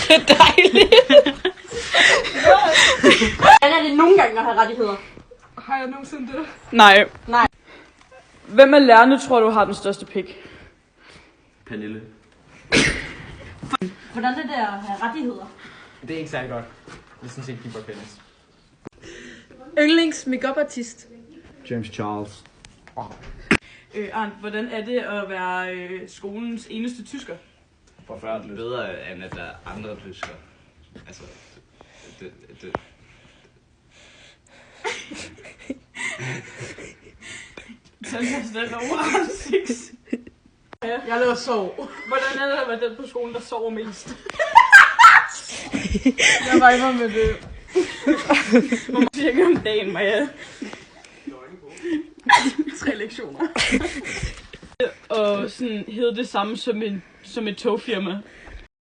Dejligt. Hvordan er det nogle gange at have rettigheder? Har jeg nogensinde det? Nej. Nej. Hvem af lærerne tror du har den største pik? Pernille. Hvordan er det at have rettigheder? Det er ikke særlig godt. Det er sådan set keeper penis. Yndlings make-up artist. James Charles. Arndt, hvordan er det at være skolens eneste tysker? Forfærdeligt. Bedre end at der er andre tyskere. Altså, det. Tandpasta over 6. Jeg laver sov. Hvordan er det at være den på skolen, der sover mest? Jeg viber med det. Hvor meget cirka om dagen, Maja? 3 lektioner. Og sådan hed det samme som et togfirma.